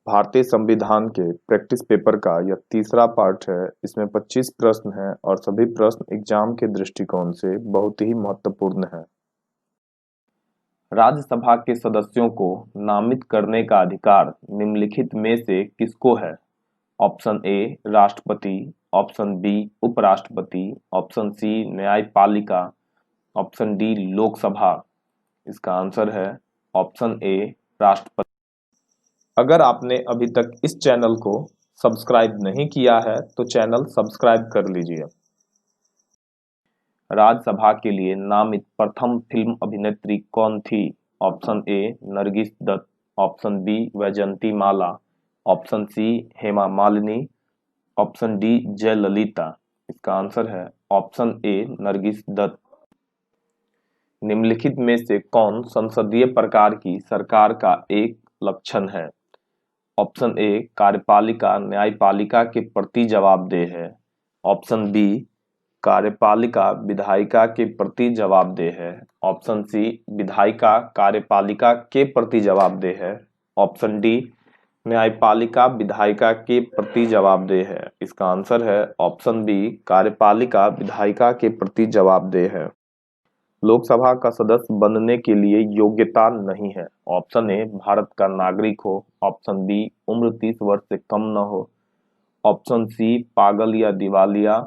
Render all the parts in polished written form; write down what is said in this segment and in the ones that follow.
भारतीय संविधान के प्रैक्टिस पेपर का यह तीसरा पार्ट है। इसमें 25 प्रश्न हैं और सभी प्रश्न एग्जाम के दृष्टिकोण से बहुत ही महत्वपूर्ण हैं। राज्यसभा के सदस्यों को नामित करने का अधिकार निम्नलिखित में से किसको है? ऑप्शन ए राष्ट्रपति, ऑप्शन बी उपराष्ट्रपति, ऑप्शन सी न्यायपालिका, ऑप्शन डी लोकसभा। इसका आंसर है ऑप्शन ए राष्ट्रपति। अगर आपने अभी तक इस चैनल को सब्सक्राइब नहीं किया है तो चैनल सब्सक्राइब कर लीजिए। राज्यसभा के लिए नामित प्रथम फिल्म अभिनेत्री कौन थी? Option A Nargis Dutt, option B Vyjayanthimala, option C Hema Malini, option D Jayalalithaa. इसका आंसर है ऑप्शन ए नरगिस दत्त। निम्नलिखित में से कौन संसदीय प्रकार की सरकार का एक लक्षण है? ऑप्शन ए कार्यपालिका न्यायपालिका के प्रति जवाबदेह है, ऑप्शन बी कार्यपालिका विधायिका के प्रति जवाबदेह है, ऑप्शन सी विधायिका कार्यपालिका के प्रति जवाबदेह है, ऑप्शन डी न्यायपालिका विधायिका के प्रति जवाबदेह है। इसका आंसर है ऑप्शन बी कार्यपालिका विधायिका के प्रति जवाबदेह है। लोकसभा का सदस्य बनने के लिए योग्यता नहीं है। ऑप्शन ए भारत का नागरिक हो, ऑप्शन बी उम्र 30 वर्ष से कम न हो, ऑप्शन सी पागल या दिवालिया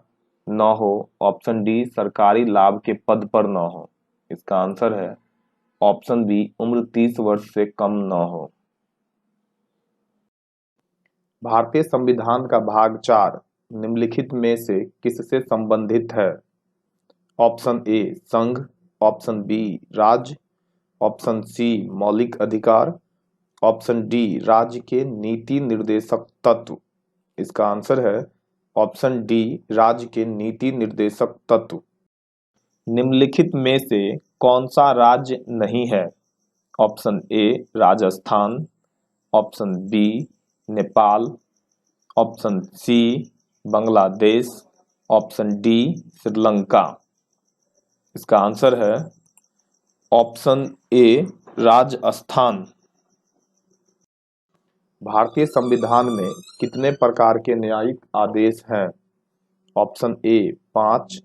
न हो, ऑप्शन डी सरकारी लाभ के पद पर न हो। इसका आंसर है ऑप्शन बी उम्र 30 वर्ष से कम न हो। भारतीय संविधान का भाग 4 निम्नलिखित में से किससे संबंधित है? ऑप्शन ए संघ, ऑप्शन बी राज्य, ऑप्शन सी मौलिक अधिकार, ऑप्शन डी राज्य के नीति निर्देशक तत्व। इसका आंसर है ऑप्शन डी राज्य के नीति निर्देशक तत्व। निम्नलिखित में से कौन सा राज्य नहीं है? Option A Rajasthan, option B Nepal, option C Bangladesh, option D Sri Lanka. इसका आंसर है ऑप्शन ए राजस्थान। भारतीय संविधान में कितने प्रकार के न्यायिक आदेश हैं? Option A 5,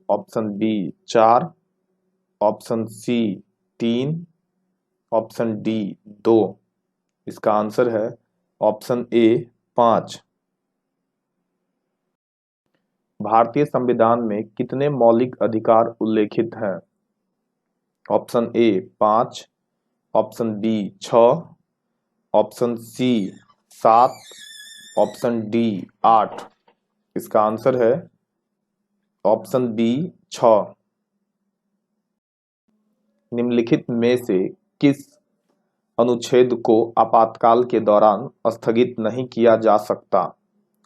option B 4, option C 3, option D 2। इसका आंसर है ऑप्शन ए 5। भारतीय संविधान में कितने मौलिक अधिकार उल्लेखित हैं? Option A 5, option B 6, option C 7, option D 8। इसका आंसर है ऑप्शन बी 6। निम्नलिखित में से किस अनुच्छेद को आपातकाल के दौरान स्थगित नहीं किया जा सकता?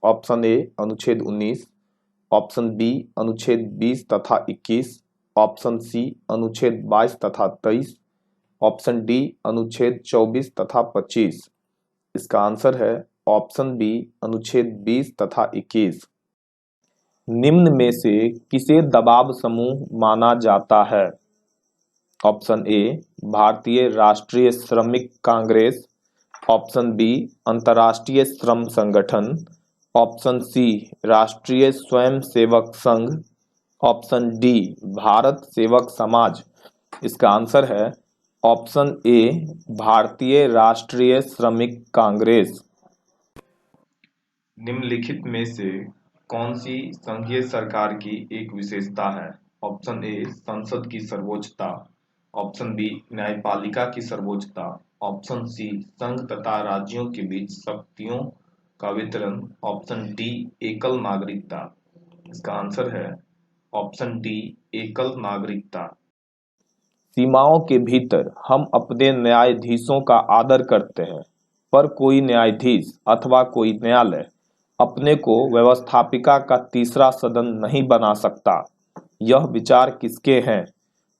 ऑप्शन ए अनुच्छेद 19, ऑप्शन बी अनुच्छेद 20 तथा 21, ऑप्शन सी अनुच्छेद 22 तथा 23, ऑप्शन डी अनुच्छेद 24 तथा 25। इसका आंसर है ऑप्शन बी अनुच्छेद 20 तथा 21। निम्न में से किसे दबाव समूह माना जाता है? ऑप्शन ए भारतीय राष्ट्रीय श्रमिक कांग्रेस, ऑप्शन बी अंतर्राष्ट्रीय श्रम संगठन, ऑप्शन सी राष्ट्रीय स्वयंसेवक संघ, ऑप्शन डी भारत सेवक समाज। इसका आंसर है ऑप्शन ए भारतीय राष्ट्रीय श्रमिक कांग्रेस। निम्नलिखित में से कौन सी संघीय सरकार की एक विशेषता है? ऑप्शन ए संसद की सर्वोच्चता, ऑप्शन बी न्यायपालिका की सर्वोच्चता, ऑप्शन सी संघ तथा राज्यों के बीच शक्तियों का वितरण, ऑप्शन डी एकल नागरिकता। इसका आंसर है ऑप्शन डी एकल नागरिकता। सीमाओं के भीतर हम अपने न्यायाधीशों का आदर करते हैं, पर कोई न्यायाधीश अथवा कोई न्यायालय अपने को व्यवस्थापिका का तीसरा सदन नहीं बना सकता। यह विचार किसके हैं?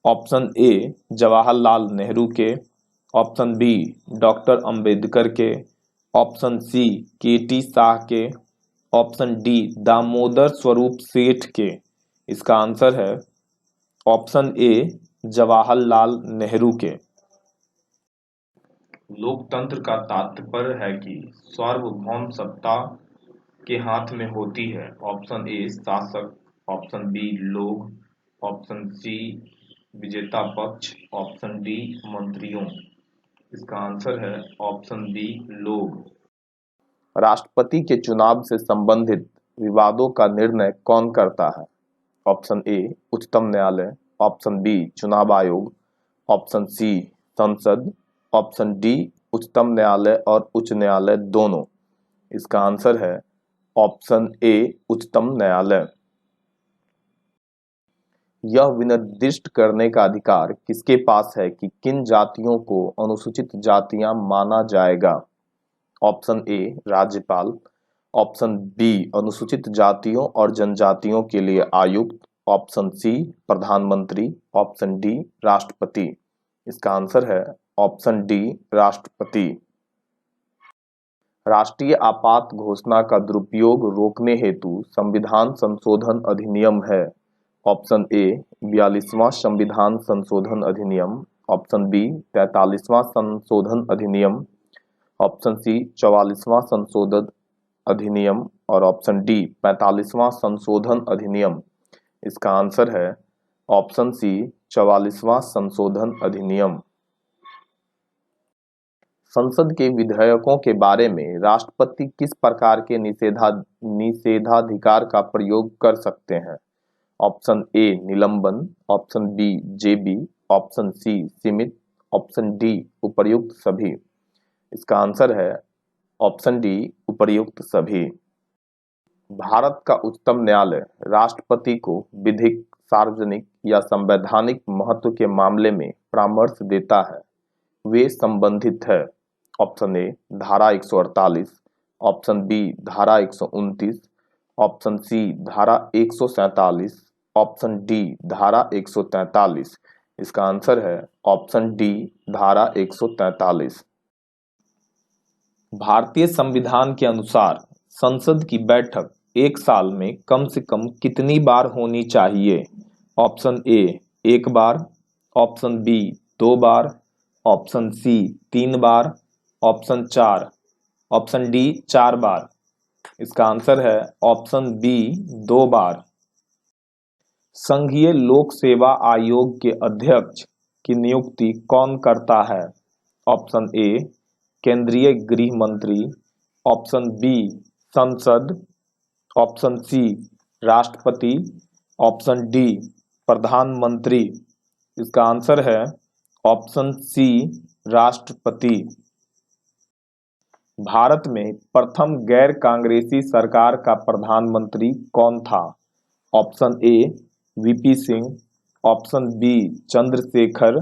ऑप्शन ए जवाहरलाल नेहरू के, ऑप्शन बी डॉक्टर अंबेडकर के, ऑप्शन सी केटी शाह के, ऑप्शन डी दामोदर स्वरूप सेठ के। इसका आंसर है ऑप्शन ए जवाहरलाल नेहरू के। लोकतंत्र का तात्पर्य है कि सार्वभौम सत्ता के हाथ में होती है। ऑप्शन ए शासक, ऑप्शन बी लोग, ऑप्शन सी विजेता पक्ष, ऑप्शन डी मंत्रियों। इसका आंसर है ऑप्शन बी लोग। राष्ट्रपति के चुनाव से संबंधित विवादों का निर्णय कौन करता है? ऑप्शन ए उच्चतम न्यायालय, ऑप्शन बी चुनाव आयोग, ऑप्शन सी संसद, ऑप्शन डी उच्चतम न्यायालय और उच्च न्यायालय दोनों। इसका आंसर है ऑप्शन ए उच्चतम न्यायालय। यह विनिर्दिष्ट करने का अधिकार किसके पास है कि किन जातियों को अनुसूचित जातियां माना जाएगा? ऑप्शन ए राज्यपाल, ऑप्शन बी अनुसूचित जातियों और जनजातियों के लिए आयुक्त, ऑप्शन सी प्रधानमंत्री, ऑप्शन डी राष्ट्रपति। इसका आंसर है ऑप्शन डी राष्ट्रपति। राष्ट्रीय आपात घोषणा का दुरुपयोग रोकने हेतु संविधान संशोधन अधिनियम है। ऑप्शन ए 42वां संविधान संशोधन अधिनियम, ऑप्शन बी 43वां संशोधन अधिनियम, ऑप्शन सी 44वां संशोधन अधिनियम और ऑप्शन डी 45वां संशोधन अधिनियम। इसका आंसर है ऑप्शन सी 44वां संशोधन अधिनियम। संसद के विधेयकों के बारे में राष्ट्रपति किस प्रकार के निषेधाधिकार का प्रयोग कर सकते हैं? ऑप्शन ए निलंबन, ऑप्शन बी जेबी, ऑप्शन सी सीमित, ऑप्शन डी उपर्युक्त सभी। इसका आंसर है ऑप्शन डी उपर्युक्त सभी। भारत का उच्चतम न्यायालय राष्ट्रपति को विधिक, सार्वजनिक या संवैधानिक महत्व के मामले में परामर्श देता है। वे संबंधित है। ऑप्शन ए धारा 148, ऑप्शन बी धारा 129, ऑप्शन सी धारा 147, ऑप्शन डी धारा 143। इसका आंसर है ऑप्शन डी धारा 143। भारतीय संविधान के अनुसार संसद की बैठक एक साल में कम से कम कितनी बार होनी चाहिए? ऑप्शन ए 1 बार, ऑप्शन बी 2 बार, ऑप्शन सी 3 बार, ऑप्शन 4, ऑप्शन डी 4 बार। इसका आंसर है ऑप्शन बी 2 बार। संघीय लोक सेवा आयोग के अध्यक्ष की नियुक्ति कौन करता है? ऑप्शन ए केंद्रीय गृह मंत्री, ऑप्शन बी संसद, ऑप्शन सी राष्ट्रपति, ऑप्शन डी प्रधानमंत्री। इसका आंसर है ऑप्शन सी राष्ट्रपति। भारत में प्रथम गैर कांग्रेसी सरकार का प्रधानमंत्री कौन था? Option A VP Singh, option B Chandrashekhar,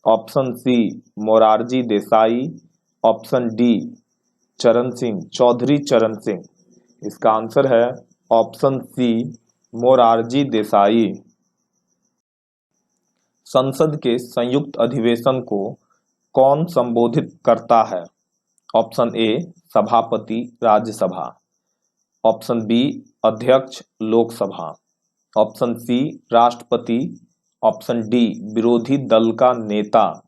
option C Morarji Desai, option D Chaudhary Charan Singh. इसका आंसर है ऑप्शन सी मोरारजी देसाई। संसद के संयुक्त अधिवेशन को कौन संबोधित करता है? ऑप्शन ए सभापति राज्यसभा, ऑप्शन बी अध्यक्ष लोकसभा, ऑप्शन सी राष्ट्रपति, ऑप्शन डी विरोधी दल का नेता।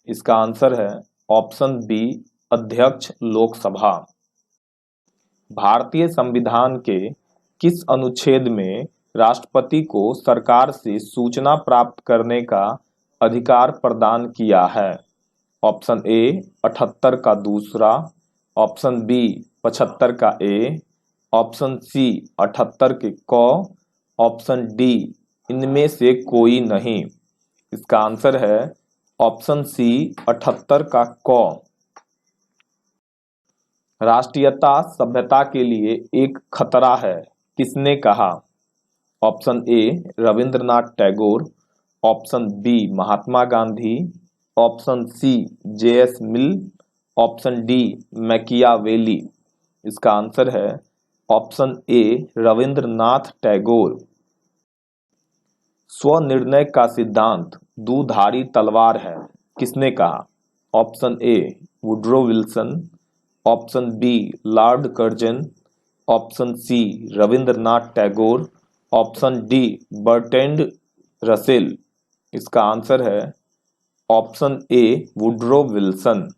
इसका आंसर है ऑप्शन बी अध्यक्ष लोकसभा। भारतीय संविधान के किस अनुच्छेद में राष्ट्रपति को सरकार से सूचना प्राप्त करने का अधिकार प्रदान किया है? ऑप्शन ए 78 का दूसरा, ऑप्शन बी 75 का ए, ऑप्शन सी 78 के क, ऑप्शन डी इनमें से कोई नहीं। इसका आंसर है ऑप्शन सी 78 का क। राष्ट्रीयता सभ्यता के लिए एक खतरा है, किसने कहा? Option A Rabindranath Tagore, option B Mahatma Gandhi, option C JS Mill, option D Machiavelli. इसका आंसर है ऑप्शन ए रविंद्रनाथ टैगोर। स्वनिर्णय का सिद्धांत दुधारी तलवार है, किसने कहा? Option A Woodrow Wilson, option B Lord Curzon, option C Rabindranath Tagore, option D Bertrand Russell. इसका आंसर है ऑप्शन ए वुड्रो विल्सन।